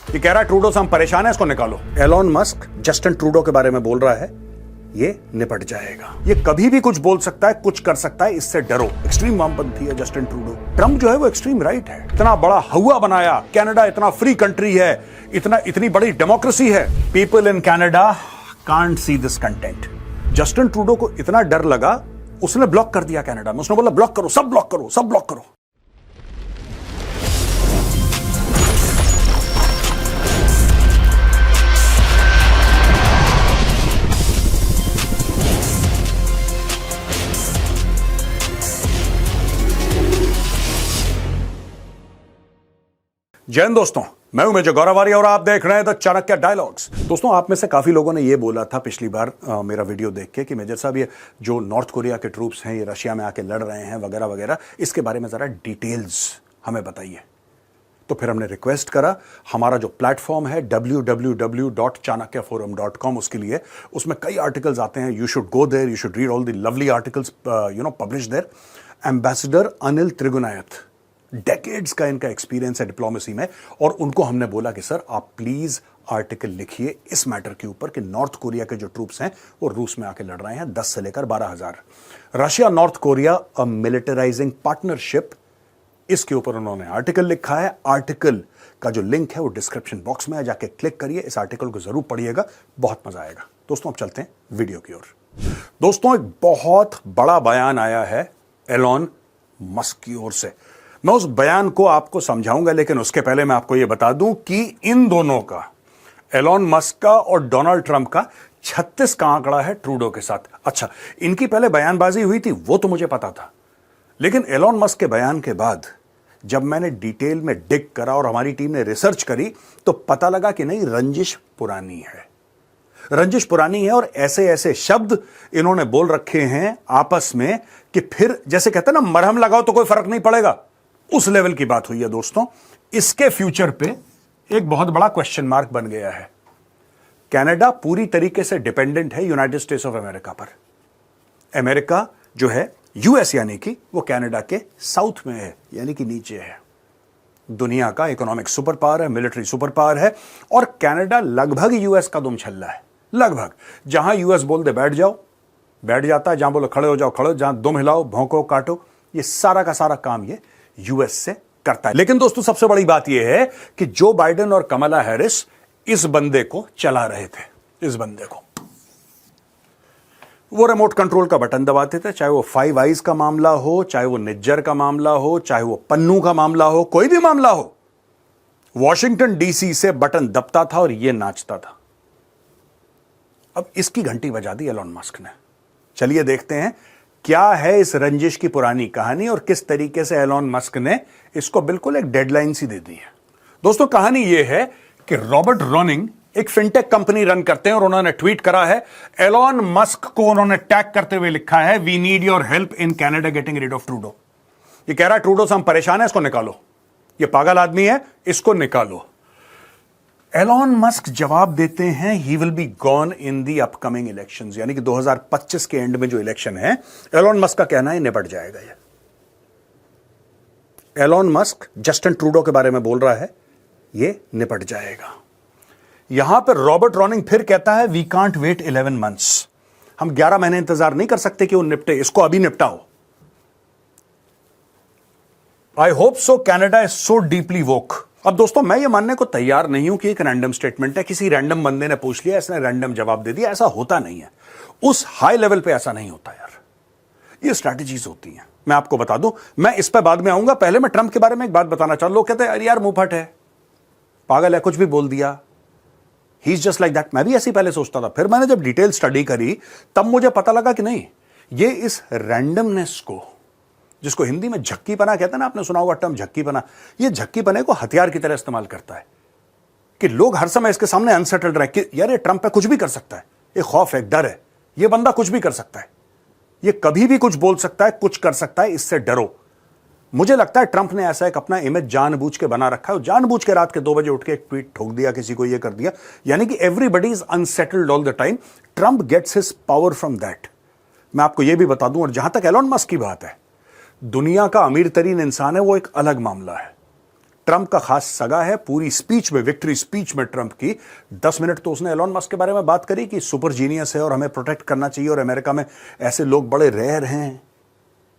ये कह रहा है ट्रूडो से हम परेशान है, इसको निकालो। एलॉन मस्क जस्टिन ट्रूडो के बारे में बोल रहा है, ये निपट जाएगा। ये कभी भी कुछ बोल सकता है, कुछ कर सकता है, इससे डरो। एक्सट्रीम वामपंथी है जस्टिन ट्रूडो। ट्रंप जो है वो एक्सट्रीम राइट है। इतना बड़ा हवा बनाया, कनाडा इतना फ्री कंट्री है, इतनी बड़ी डेमोक्रेसी है। People in Canada can't see this content. Justin Trudeau को इतना डर लगा, उसने ब्लॉक कर दिया कनाडा में। उसने बोला ब्लॉक करो, सब ब्लॉक करो, सब ब्लॉक करो। जय हिंद दोस्तों, मैं हूं मेजर गौरव आर्य और आप देख रहे हैं द चाणक्य डायलॉग्स। दोस्तों, आप में से काफी लोगों ने यह बोला था पिछली बार मेरा वीडियो देख के कि मेजर साहब ये जो नॉर्थ कोरिया के ट्रूप्स हैं, ये रशिया में आके लड़ रहे हैं वगैरह वगैरह, इसके बारे में जरा डिटेल्स हमें बताइए। तो फिर हमने रिक्वेस्ट करा, हमारा जो प्लेटफॉर्म है www.chanakyaforum.com, उसके लिए उसमें कई आर्टिकल्स आते हैं। You should go there, you should read all the lovely articles publish there. Ambassador Anil Trigunayat, decades का इनका एक्सपीरियंस है डिप्लोमेसी में, और उनको हमने बोला कि सर आप प्लीज आर्टिकल लिखिए इस मैटर के ऊपर कि नॉर्थ कोरिया के जो ट्रूप्स हैं वो रूस में आके लड़ रहे हैं, 10 से लेकर 12,000। रशिया नॉर्थ कोरिया अ मिलिटराइजिंग पार्टनरशिप, इसके ऊपर उन्होंने आर्टिकल लिखा है। आर्टिकल का जो लिंक है वो डिस्क्रिप्शन बॉक्स में है, जाके क्लिक करिए। इस आर्टिकल को जरूर पढ़िएगा, बहुत मजा आएगा। दोस्तों, अब चलते हैं वीडियो की ओर। दोस्तों, एक बहुत बड़ा बयान आया है एलॉन मस्क की ओर से। मैं उस बयान को आपको समझाऊंगा, लेकिन उसके पहले मैं आपको यह बता दूं कि इन दोनों का, एलॉन मस्क का और डोनाल्ड ट्रंप का, 36 का आंकड़ा है ट्रूडो के साथ। अच्छा, इनकी पहले बयानबाजी हुई थी वो तो मुझे पता था, लेकिन एलॉन मस्क के बयान के बाद जब मैंने डिटेल में डिग करा और हमारी टीम ने रिसर्च करी तो पता लगा कि नहीं, रंजिश पुरानी है। रंजिश पुरानी है और ऐसे ऐसे शब्द इन्होंने बोल रखे हैं आपस में कि फिर जैसे कहते हैं ना, मरहम लगाओ तो कोई फर्क नहीं पड़ेगा, उस लेवल की बात हुई है। दोस्तों, इसके फ्यूचर पे एक बहुत बड़ा क्वेश्चन मार्क बन गया है। कनाडा पूरी तरीके से डिपेंडेंट है यूनाइटेड स्टेट्स ऑफ अमेरिका पर। अमेरिका जो है, यूएस यानी कि, वो कनाडा के साउथ में है, यानी कि नीचे है। दुनिया का इकोनॉमिक सुपर पावर है, मिलिट्री सुपर पावर है, और कनाडा लगभग यूएस का दुमछल्ला है। लगभग जहां यूएस बोल दे बैठ जाओ, बैठ जाता है। जहां बोलो खड़े हो जाओ, खड़े हो। जहां दुम हिलाओ, भौंको, काटो, ये सारा का सारा काम ये यूएस से करता है। लेकिन दोस्तों, सबसे बड़ी बात यह है कि जो बाइडेन और कमला हैरिस इस बंदे को चला रहे थे। इस बंदे को वो रिमोट कंट्रोल का बटन दबाते थे, चाहे वो फाइव आइज का मामला हो, चाहे वो निज्जर का मामला हो, चाहे वो पन्नू का मामला हो, कोई भी मामला हो, वॉशिंगटन डीसी से बटन दबता था और ये नाचता था। अब इसकी घंटी बजा दी एलॉन मस्क ने। चलिए देखते हैं क्या है इस रंजिश की पुरानी कहानी और किस तरीके से एलॉन मस्क ने इसको बिल्कुल एक डेडलाइन सी दे दी है। दोस्तों, कहानी यह है कि रॉबर्ट रोनिंग एक फिनटेक कंपनी रन करते हैं और उन्होंने ट्वीट करा है। एलॉन मस्क को उन्होंने टैग करते हुए लिखा है, we need your help in Canada getting rid of Trudeau. ये कह रहा है ट्रूडो से हम परेशान है, इसको निकालो, ये पागल आदमी है, इसको निकालो। एलॉन मस्क जवाब देते हैं, he will be gone in the upcoming elections, यानी कि 2025 के एंड में जो इलेक्शन है, एलॉन मस्क का कहना है निपट जाएगा ये। एलॉन मस्क जस्टिन ट्रूडो के बारे में बोल रहा है, ये निपट जाएगा। यहां पर रॉबर्ट रोनिंग फिर कहता है, वी कांट वेट 11 मंथ्स, हम 11 महीने इंतजार नहीं कर सकते कि वो निपटे, इसको अभी निपटाओ। I hope so Canada is so deeply woke. अब दोस्तों, मैं ये मानने को तैयार नहीं हूं कि एक रैंडम स्टेटमेंट है, किसी रैंडम बंदे ने पूछ लिया, इसने रैंडम जवाब दे दिया। ऐसा होता नहीं है, उस हाई लेवल पे ऐसा नहीं होता यार। ये स्ट्रैटेजीज होती हैं। मैं आपको बता दूं, मैं इस पे बाद में आऊंगा। पहले मैं ट्रंप के बारे में एक बात बताना चाहूं। लोग कहते हैं अरे यार मुंहफट है, पागल है, कुछ भी बोल दिया, he is just like that. मैं भी ऐसे ही पहले सोचता था, फिर मैंने जब डिटेल स्टडी करी तब मुझे पता लगा कि नहीं, ये इस रैंडमनेस को, जिसको हिंदी में झक्कीपना कहते हैं ना, आपने सुना होगा टर्म झक्कीपना, ये झक्कीपने को हथियार की तरह इस्तेमाल करता है कि लोग हर समय इसके सामने अनसेटल्ड रहे कि यार ये ट्रंप है, कुछ भी कर सकता है, एक खौफ है, एक डर है, ये बंदा कुछ भी कर सकता है, ये कभी भी कुछ बोल सकता है, कुछ कर सकता है, इससे डरो। मुझे लगता है ट्रंप ने ऐसा एक अपना इमेज जानबूझ के बना रखा है। जानबूझ के रात के 2 बजे उठ के एक ट्वीट ठोक दिया, किसी को ये कर दिया, यानी कि everybody is unsettled all the time. Trump gets his power from that. मैं आपको यह भी बता दूं, और जहां तक एलॉन मस्क की बात है, दुनिया का अमीर तरीन इंसान है, वो एक अलग मामला है। ट्रंप का खास सगा है। पूरी स्पीच में, विक्ट्री स्पीच में ट्रंप की 10 मिनट तो उसने एलोन मस्क के बारे में बात करी कि सुपर जीनियस है और हमें प्रोटेक्ट करना चाहिए और अमेरिका में ऐसे लोग बड़े रेयर हैं,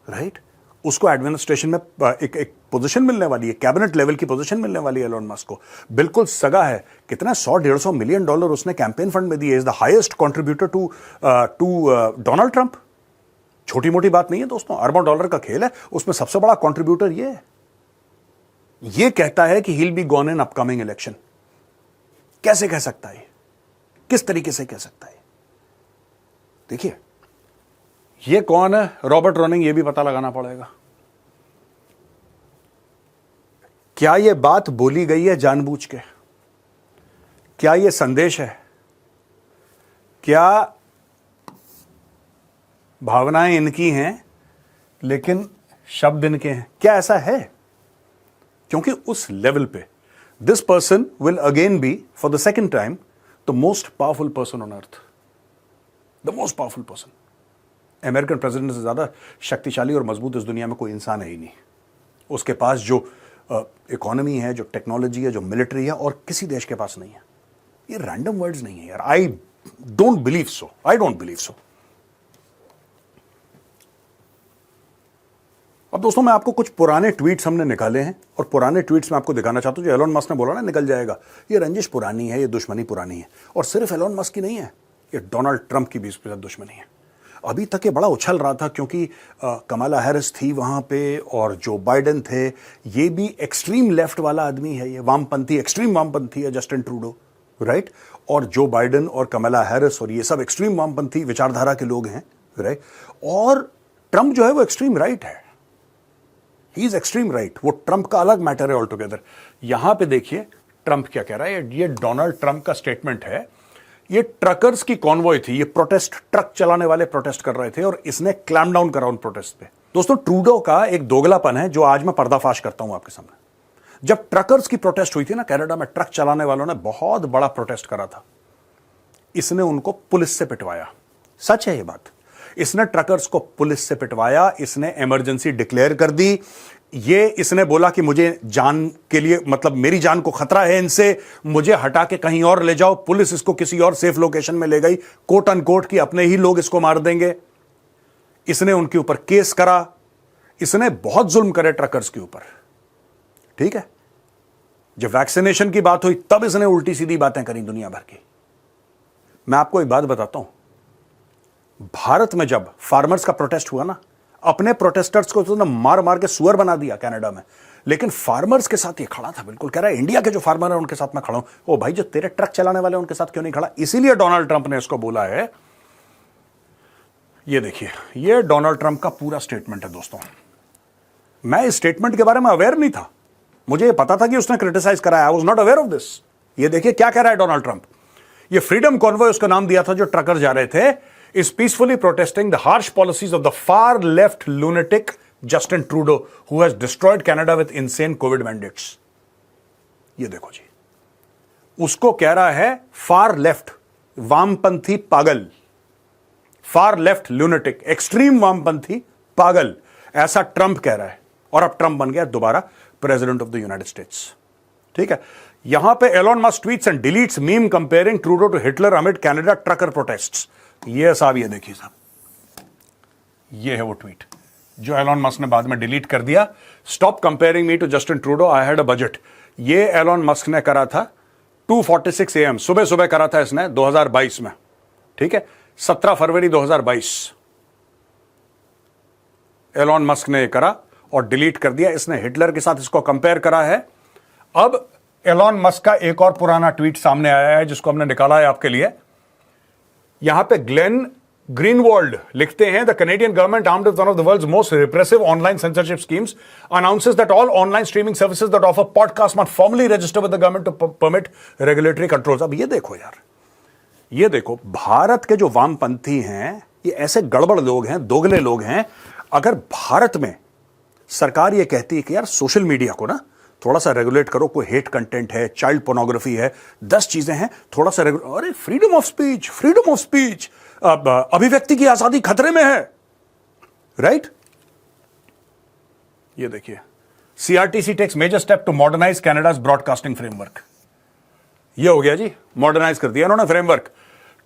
राइट। उसको एडमिनिस्ट्रेशन में एक पोजीशन मिलने वाली है, कैबिनेट लेवल की पोजीशन मिलने वाली है एलोन मस्क को। बिल्कुल सगा है। कितना 100-150 मिलियन डॉलर उसने कैंपेन फंड में दिए। Is the highest contributor to Donald Trump. छोटी मोटी बात नहीं है दोस्तों, अरबों डॉलर का खेल है। उसमें सबसे बड़ा कंट्रीब्यूटर ये है। ये कहता है कि he'll be gone in upcoming election. कैसे कह सकता है? किस तरीके से कह सकता है? देखिए, ये कौन है रॉबर्ट रोनिंग, ये भी पता लगाना पड़ेगा। क्या ये बात बोली गई है जानबूझ के? क्या ये संदेश है? क्या भावनाएं इनकी हैं लेकिन शब्द इनके हैं? क्या ऐसा है? क्योंकि उस लेवल पे this person will again be for the second time the most powerful person on earth. The most powerful person. American president से ज्यादा शक्तिशाली और मजबूत इस दुनिया में कोई इंसान है ही नहीं। उसके पास जो इकोनॉमी है, जो टेक्नोलॉजी है, जो मिलिट्री है, और किसी देश के पास नहीं है। ये रैंडम वर्ड्स नहीं है यार। I don't believe so. I don't believe so. अब दोस्तों, मैं आपको कुछ पुराने ट्वीट्स हमने निकाले हैं और पुराने ट्वीट्स में आपको दिखाना चाहता हूं। जो एलोन मस्क ने बोला ना निकल जाएगा, ये रंजिश पुरानी है, ये दुश्मनी पुरानी है। और सिर्फ एलोन मस्क की नहीं है, ये डोनाल्ड ट्रंप की 20% दुश्मनी है। अभी तक ये बड़ा उछल रहा था क्योंकि कमला हैरिस थी वहां पे और जो बाइडेन थे, ये भी एक्सट्रीम लेफ्ट वाला आदमी है, ये वामपंथी, एक्सट्रीम वामपंथी है, जस्टिन ट्रूडो, राइट। और जो बाइडेन और कमला हैरिस और ये सब एक्सट्रीम वामपंथी विचारधारा के लोग हैं, राइट। और ट्रंप जो है वो एक्सट्रीम राइट है। He is extreme right. वो ट्रंप का अलग मैटर है ऑल टुगेदर। यहां पे देखिए ट्रंप क्या कह रहा है। ये डोनाल्ड ट्रंप का स्टेटमेंट है। ये ट्रकर्स की कॉन्वॉय थी, ये प्रोटेस्ट, ट्रक चलाने वाले प्रोटेस्ट कर रहे थे और इसने क्लैम डाउन करा उन प्रोटेस्ट पे। दोस्तों, ट्रूडो का एक दोगलापन है जो आज मैं पर्दाफाश करता हूं आपके सामने। जब ट्रकर्स की प्रोटेस्ट हुई थी ना कनाडा में, ट्रक चलाने वालों ने बहुत बड़ा प्रोटेस्ट करा था। इसने उनको पुलिस से पिटवाया। सच है ये बात। इसने ट्रकर्स को पुलिस से पिटवाया। इसने इमरजेंसी डिक्लेयर कर दी। ये इसने बोला कि मुझे जान के लिए, मतलब मेरी जान को खतरा है इनसे, मुझे हटा के कहीं और ले जाओ। पुलिस इसको किसी और सेफ लोकेशन में ले गई, कोट अनकोट की अपने ही लोग इसको मार देंगे। इसने उनके ऊपर केस करा। इसने बहुत जुल्म करे ट्रकर्स के ऊपर, ठीक है। जब वैक्सीनेशन की बात हुई तब इसने उल्टी सीधी बातें करी दुनिया भर की। मैं आपको एक बात बताता हूं, भारत में जब फार्मर्स का प्रोटेस्ट हुआ ना, अपने प्रोटेस्टर्स को तो मार मार के सुअर बना दिया कनाडा में, लेकिन फार्मर्स के साथ ये खड़ा था। बिल्कुल कह रहा है इंडिया के जो फार्मर है उनके साथ मैं खड़ा हूं। ओ भाई, जो तेरे ट्रक चलाने वाले उनके साथ क्यों नहीं खड़ा? इसीलिए डोनाल्ड ट्रंप ने इसको बोला है। ये देखिए, ये डोनाल्ड ट्रंप का पूरा स्टेटमेंट है दोस्तों। मैं इस स्टेटमेंट के बारे में अवेयर नहीं था। मुझे ये पता था कि उसने क्रिटिसाइज करा है। I was not aware of this. ये देखिए क्या कह रहा है डोनाल्ड ट्रंप। ये फ्रीडम कॉन्वॉय उसका नाम दिया था जो ट्रकर जा रहे थे, is peacefully protesting the harsh policies of the far left lunatic Justin Trudeau, who has destroyed Canada with insane COVID mandates. ये देखो जी, उसको कह रहा है फार लेफ्ट, वामपंथी पागल, फार लेफ्ट lunatic, एक्सट्रीम वामपंथी पागल, ऐसा ट्रंप कह रहा है। और अब ट्रंप बन गया दोबारा president of the United States, ठीक है। यहां पे Elon Musk tweets and deletes meme comparing Trudeau to Hitler amid Canada trucker protests. ये साहब, ये देखिए साहब, ये है वो ट्वीट जो एलोन मस्क ने बाद में डिलीट कर दिया। Stop comparing me to Justin Trudeau, I had a budget. ये एलोन मस्क ने करा था 2:46 AM, सुबह सुबह करा था इसने 2022 में, ठीक है। 17 फरवरी 2022 एलोन मस्क ने करा और डिलीट कर दिया। इसने हिटलर के साथ इसको कंपेयर करा है। अब एलोन मस्क का एक और पुराना ट्वीट सामने आया है जिसको हमने निकाला है आपके लिए। यहां पे ग्लेन ग्रीनवॉल्ड लिखते हैं, the Canadian government armed with one of the world's most repressive online censorship schemes announces that all online streaming services that offer podcast must formally register with the government to permit regulatory controls. अब ये देखो यार, ये देखो, भारत के जो वामपंथी हैं ये ऐसे गड़बड़ लोग हैं, दोगले लोग हैं। अगर भारत में सरकार ये कहती है कि यार सोशल मीडिया को ना थोड़ा सा रेगुलेट करो, कोई हेट कंटेंट है, चाइल्ड पोर्नोग्राफी है, 10 चीजें हैं, थोड़ा सा अरे freedom of speech, freedom of speech, अभिव्यक्ति की आजादी खतरे में है, राइट। ये देखिए, CRTC takes major step to modernize Canada's broadcasting framework. ये हो गया जी, मॉडर्नाइज कर दिया इन्होंने framework.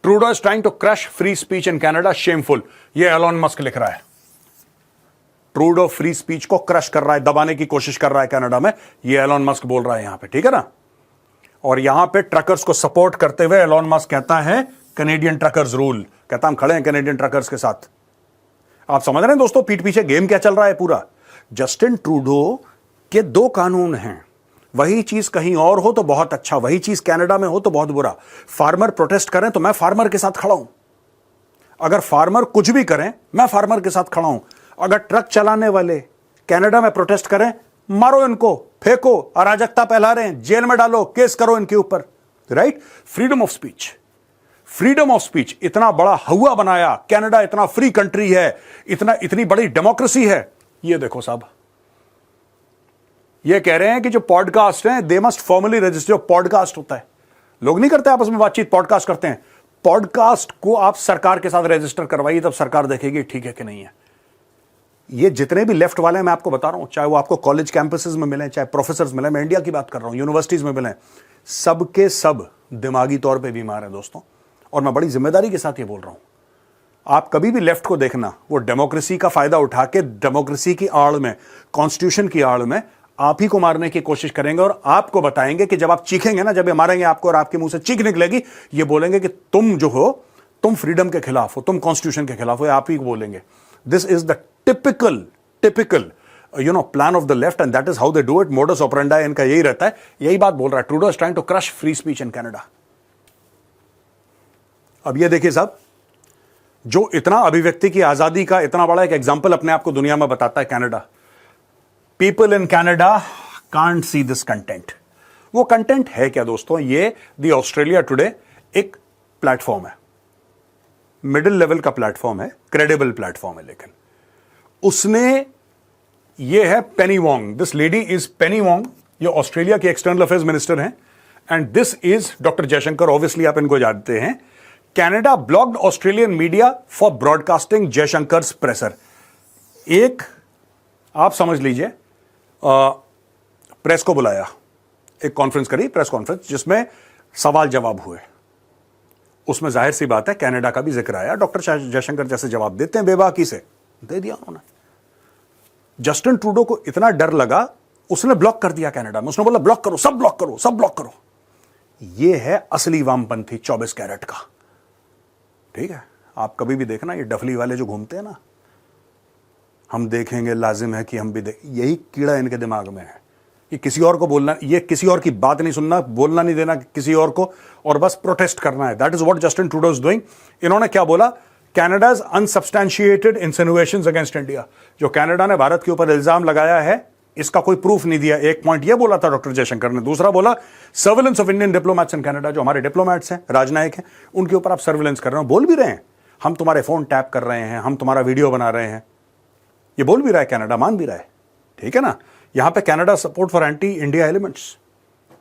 Trudeau is trying to crush free speech in Canada, shameful. ये एलॉन मस्क लिख रहा है। ट्रूडो फ्री स्पीच को क्रश कर रहा है, दबाने की कोशिश कर रहा है कनाडा में, ये एलॉन मस्क बोल रहा है यहां पे, ठीक है ना। और यहां पे ट्रकर्स को सपोर्ट करते हुए एलॉन मस्क कहता है कैनेडियन ट्रकर्स रूल, कहता हम खड़े हैं कैनेडियन ट्रकर्स के साथ। आप समझ रहे हैं दोस्तों पीठ पीछे गेम क्या चल रहा है पूरा। जस्टिन ट्रूडो के दो कानून हैं, वही चीज कहीं और हो तो बहुत अच्छा, वही चीज कनाडा में हो तो बहुत बुरा। फार्मर प्रोटेस्ट करें तो मैं फार्मर के साथ खड़ा हूं, अगर फार्मर कुछ भी करें मैं फार्मर के साथ खड़ा हूं। अगर ट्रक चलाने वाले कनाडा में प्रोटेस्ट करें, मारो इनको, फेंको, अराजकता फैला रहे हैं, जेल में डालो, केस करो इनके ऊपर, right. Freedom of speech, freedom of speech इतना बड़ा हवा बनाया, कनाडा इतना फ्री कंट्री है, इतनी बड़ी डेमोक्रेसी है। ये देखो साहब, ये कह रहे हैं कि जो पॉडकास्ट हैं they must formally register. Podcast होता है, लोग नहीं करते आपस में बातचीत, पॉडकास्ट करते हैं। पॉडकास्ट को आप सरकार के साथ रजिस्टर करवाइए, तब सरकार देखेगी ठीक है कि नहीं है। ये जितने भी लेफ्ट वाले हैं मैं आपको बता रहा हूं, चाहे वो आपको कॉलेज कैंपसेस में मिले, चाहे प्रोफेसर्स मिले, मैं इंडिया की बात कर रहा हूं, यूनिवर्सिटीज में मिले, सबके सब दिमागी तौर पे बीमार हैं दोस्तों। और मैं बड़ी जिम्मेदारी के साथ ये बोल रहा हूं, आप कभी भी लेफ्ट को देखना, वो डेमोक्रेसी का फायदा उठा के डेमोक्रेसी की आड़ में, कॉन्स्टिट्यूशन की आड़ में आप ही को मारने की कोशिश करेंगे। और आपको बताएंगे कि जब आप चीखेंगे ना, जब ये मारेंगे आपको और आपके मुंह से चीख निकलेगी, ये बोलेंगे कि तुम जो हो, तुम फ्रीडम के खिलाफ हो, तुम कॉन्स्टिट्यूशन के खिलाफ हो, आप ही को बोलेंगे। This is the typical plan of the left and that is how they do it. Modus operandi इनका यही रहता है, यही बात बोल रहा है। Trudeau is trying to crush free speech in Canada. अब ये देखिए साहब, जो इतना अभिव्यक्ति की आजादी का इतना बड़ा एक एग्जाम्पल अपने आप को दुनिया में बताता है Canada, people in Canada can't see this content. वो कंटेंट है क्या दोस्तों? ये द ऑस्ट्रेलिया टुडे एक प्लेटफॉर्म है, मिडिल लेवल का प्लेटफॉर्म है, क्रेडिबल प्लेटफॉर्म है, लेकिन उसने, ये है Penny Wong, this lady is Penny Wong, ये ऑस्ट्रेलिया की एक्सटर्नल अफेयर्स मिनिस्टर हैं, and this is doctor Jaishankar, obviously आप इनको जानते हैं। Canada blocked Australian media for broadcasting Jaishankar presser. एक आप समझ लीजिए, प्रेस को बुलाया, एक कॉन्फ्रेंस करी, प्रेस कॉन्फ्रेंस, जिसमें सवाल जवाब हुए। उसमें जाहिर सी बात है कनाडा का भी जिक्र आया। डॉक्टर जयशंकर जैसे जवाब देते हैं बेबाकी से, दे दिया उन्होंने। जस्टिन ट्रूडो को इतना डर लगा, उसने ब्लॉक कर दिया कनाडा में। उसने बोला ब्लॉक करो, सब ब्लॉक करो, सब ब्लॉक करो। यह है असली वामपंथी 24 कैरेट का, ठीक है। आप कभी भी देखना, ये डफली वाले जो घूमते हैं ना, हम देखेंगे, लाजिम है कि हम भी यही कीड़ा इनके दिमाग में है। ये किसी और को बोलना, ये किसी और की बात नहीं सुनना, बोलना नहीं देना किसी और को, और बस प्रोटेस्ट करना है। That is what Justin Trudeau is doing. इन्होंने क्या बोला? Canada's unsubstantiated insinuations against India. जो कनाडा ने भारत के ऊपर इल्जाम लगाया है, इसका कोई प्रूफ नहीं दिया। एक पॉइंट ये बोला था डॉक्टर जयशंकर ने। दूसरा बोला surveillance of Indian diplomats in Canada, जो हमारे डिप्लोमैट्स हैं, राजनयिक हैं, उनके ऊपर आप सर्विलेंस कर रहे हो। बोल भी रहे हैं हम तुम्हारे फोन टैप कर रहे हैं, हम तुम्हारा वीडियो बना रहे हैं, ये बोल भी रहा है कनाडा, मान भी रहा है, ठीक है ना। यहां पे Canada support for anti India elements,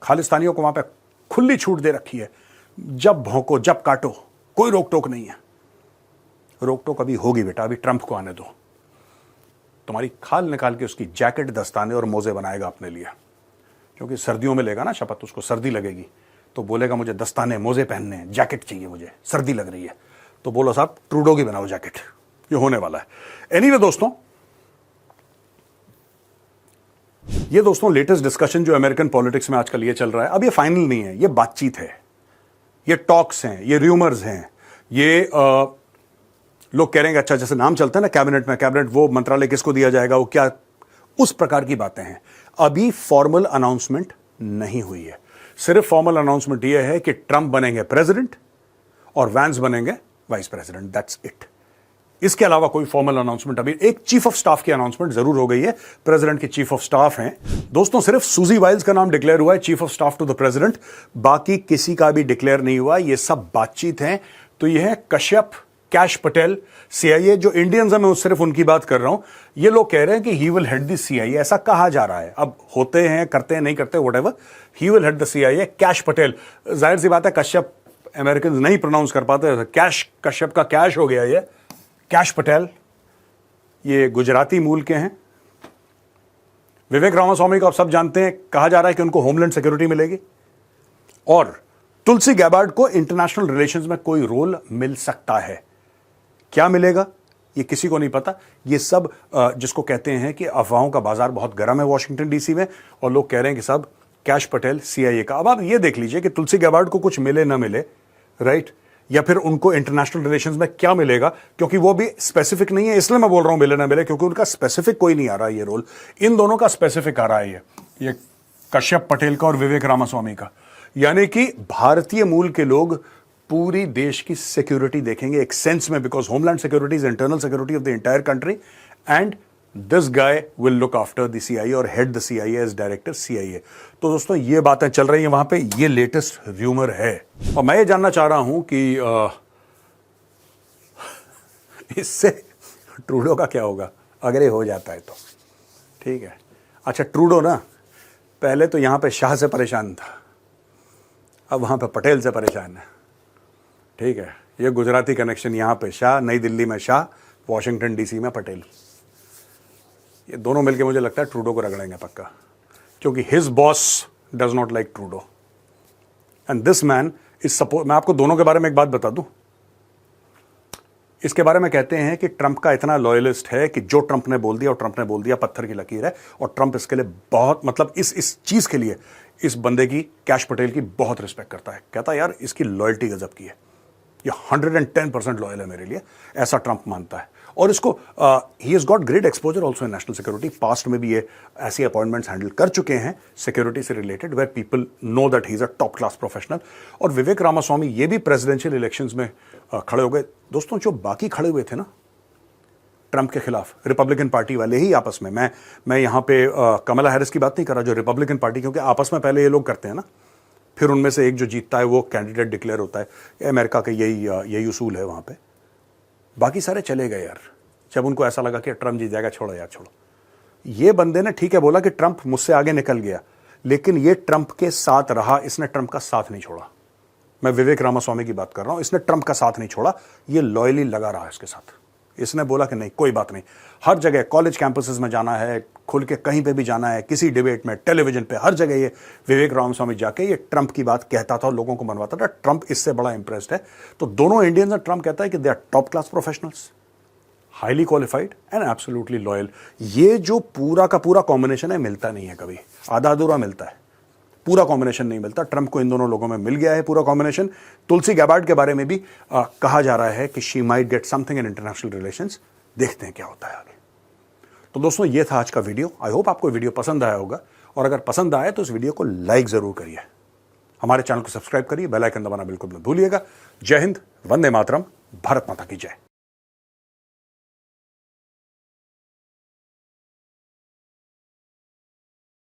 खालिस्तानियों को वहां पे खुली छूट दे रखी है, जब भौंको, जब काटो, कोई रोक टोक नहीं है। रोक टोक अभी होगी बेटा, अभी ट्रंप को आने दो। तुम्हारी खाल निकाल के उसकी जैकेट, दस्ताने और मोजे बनाएगा अपने लिए, क्योंकि सर्दियों में लेगा ना शपथ, उसको सर्दी लगेगी तो बोलेगा मुझे दस्ताने, मोजे पहनने हैं, जैकेट चाहिए, मुझे सर्दी लग रही है। तो बोलो साहब ट्रूडो की बनाओ जैकेट, ये होने वाला है। एनीवे दोस्तों, ये दोस्तों लेटेस्ट डिस्कशन जो अमेरिकन पॉलिटिक्स में आजकल ये चल रहा है, अब ये फाइनल नहीं है, ये बातचीत है, ये टॉक्स हैं, ये रूमर्स हैं, ये लोग कह रहे हैं अच्छा जैसे नाम चलता है ना कैबिनेट में, कैबिनेट वो मंत्रालय किसको दिया जाएगा, वो क्या, उस प्रकार की बातें हैं। अभी फॉर्मल अनाउंसमेंट नहीं हुई है। सिर्फ फॉर्मल अनाउंसमेंट ये है कि ट्रंप बनेंगे प्रेसिडेंट और वैंस बनेंगे वाइस प्रेसिडेंट, दैट्स इट। इसके अलावा कोई फॉर्मल अनाउंसमेंट, अभी एक चीफ ऑफ स्टाफ की अनाउंसमेंट जरूर हो गई है, प्रेसिडेंट की चीफ ऑफ स्टाफ हैं दोस्तों। सिर्फ सूजी वाइल्स का नाम डिक्लेयर हुआ है chief of staff to the president, बाकी किसी का भी डिक्लेयर नहीं हुआ। ये सब बातचीत है। तो ये है कश्यप, कैश पटेल, सीआईए, जो इंडियंस हैं, मैं सिर्फ उनकी बात कर रहा हूं। ये लोग कह रहे हैं कि he will head the CIA, ऐसा कहा जा रहा है। अब होते हैं, करते हैं, नहीं करते, whatever, he will head the CIA. Cash Patel, जाहिर सी बात है कश्यप अमेरिकन नहीं प्रोनाउंस कर पाते, कैश, कश्यप का कैश हो गया ये। कैश पटेल ये गुजराती मूल के हैं, विवेक रामास्वामी को आप सब जानते हैं, कहा जा रहा है कि उनको होमलैंड सिक्योरिटी मिलेगी और तुलसी गैबार्ड को इंटरनेशनल रिलेशंस में कोई रोल मिल सकता है। क्या मिलेगा ये किसी को नहीं पता। ये सब जिसको कहते हैं कि अफवाहों का बाजार बहुत गर्म है वॉशिंगटन डीसी में, और लोग कह रहे हैं कि सब कैश पटेल सीआईए का। अब आप ये देख लीजिए कि तुलसी गैबार्ड को कुछ मिले ना मिले, राइट, या फिर उनको इंटरनेशनल रिलेशंस में क्या मिलेगा, क्योंकि वो भी स्पेसिफिक नहीं है, इसलिए मैं बोल रहा हूं मिले ना मिले, क्योंकि उनका स्पेसिफिक कोई नहीं आ रहा है ये रोल। इन दोनों का स्पेसिफिक आ रहा है ये कश्यप पटेल का और विवेक रामास्वामी का। यानी कि भारतीय मूल के लोग पूरी देश की सिक्योरिटी देखेंगे एक सेंस में, because homeland security is internal security of the entire country, and this guy will look after the CIA और head the CIA as director CIA. तो दोस्तों ये बातें चल रही हैं वहां पे, ये लेटेस्ट र्यूमर है। और मैं ये जानना चाह रहा हूं कि इससे ट्रूडो का क्या होगा अगर ये हो जाता है तो। ठीक है, अच्छा ट्रूडो ना पहले तो यहां पे शाह से परेशान था, अब वहां पे पटेल से परेशान है। ठीक है, ये गुजराती कनेक्शन, यहां पे शाह, नई दिल्ली में शाह, वॉशिंगटन डीसी में पटेल। ये दोनों मिलके मुझे लगता है ट्रूडो को रगड़ेंगे पक्का, क्योंकि his boss does not like Trudeau and this man is suppose. मैं आपको दोनों के बारे में एक बात बता दूं, इसके बारे में कहते हैं कि ट्रंप का इतना लॉयलिस्ट है कि जो ट्रंप ने बोल दिया और ट्रंप ने बोल दिया, पत्थर की लकीर है। और ट्रंप इसके लिए बहुत, मतलब इस चीज के लिए इस बंदे की, कैश पटेल की बहुत रिस्पेक्ट करता है। कहता है यार इसकी लॉयल्टी गजब की है, ये 110% लॉयल है मेरे लिए, ऐसा ट्रंप मानता है। और इसको he has got great exposure also in national security. Past में भी ये ऐसी अपॉइंटमेंट्स हैंडल कर चुके हैं सिक्योरिटी से related, where people know that he is a top class professional. और विवेक रामास्वामी ये भी प्रेसिडेंशियल इलेक्शंस में खड़े हो गए। दोस्तों जो बाकी खड़े हुए थे ना ट्रंप के खिलाफ, रिपब्लिकन पार्टी वाले ही आपस में, मैं यहां पे कमला हैरिस की बात नहीं कर रहा, जो रिपब्लिकन पार्टी, क्योंकि आपस में पहले ये लोग करते हैं ना, फिर उनमें से एक जो जीतता है वो कैंडिडेट डिक्लेयर होता है। अमेरिका का यही उसूल है वहां पे। बाकी सारे चले गए यार, जब उनको ऐसा लगा कि ट्रंप जीत जाएगा, छोड़ो यार छोड़ो। ये बंदे ने ठीक है बोला कि ट्रंप मुझसे आगे निकल गया, लेकिन ये ट्रंप के साथ रहा, इसने ट्रंप का साथ नहीं छोड़ा। मैं विवेक रामास्वामी की बात कर रहा हूं, इसने ट्रंप का साथ नहीं छोड़ा, ये लॉयली लगा रहा इसके साथ। इसने बोला कि नहीं कोई बात नहीं, हर जगह कॉलेज कैंपसेस में जाना है, खुल के कहीं पे भी जाना है, किसी डिबेट में, टेलीविजन पे, हर जगह ये विवेक रामास्वामी जाके ये ट्रंप की बात कहता था और लोगों को मनवाता था। ट्रंप इससे बड़ा इंप्रेस्ड है। तो दोनों इंडियंस, ट्रंप कहता है कि they are top class professionals, highly qualified and absolutely loyal. ये जो पूरा का पूरा कॉम्बिनेशन है मिलता नहीं है कभी, आधा अधूरा मिलता है, पूरा कॉम्बिनेशन नहीं मिलता। ट्रंप को इन दोनों लोगों में मिल गया है पूरा कॉम्बिनेशन। तुलसी गैबार्ड के बारे में भी कहा जा रहा है कि she might get something in international relations. देखते हैं क्या होता है आगे। तो दोस्तों ये था आज का वीडियो। आई होप आपको वीडियो पसंद आया होगा, और अगर पसंद आए तो इस वीडियो को लाइक जरूर करिए, हमारे चैनल को सब्सक्राइब करिए, बेल आइकन दबाना बिल्कुल मत भूलिएगा। जय हिंद, वंदे मातरम, भारत माता की जय।